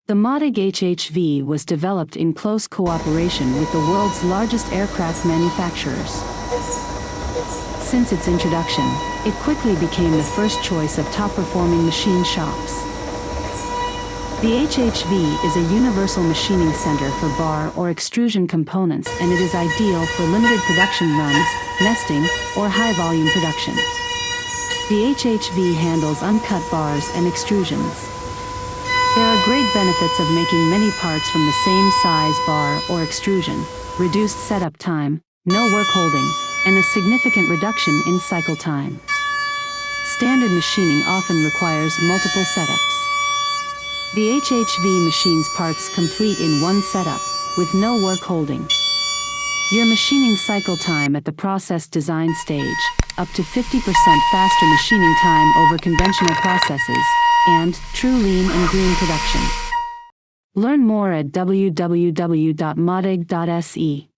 The Modig HHV was developed in close cooperation with the world's largest aircraft manufacturers. Since its introduction, it quickly became the first choice of top-performing machine shops. The HHV is a universal machining center for bar or extrusion components, and it is ideal for limited production runs, nesting, or high-volume production. The HHV handles uncut bars and extrusions. There are great benefits of making many parts from the same size bar or extrusion: reduced setup time, no work holding, and a significant reduction in cycle time. Standard machining often requires multiple setups. The HHV machines parts complete in one setup, with no work holding. Your machining cycle time at the process design stage, up to 50% faster machining time over conventional processes, and true lean and green production. Learn more at www.modig.se.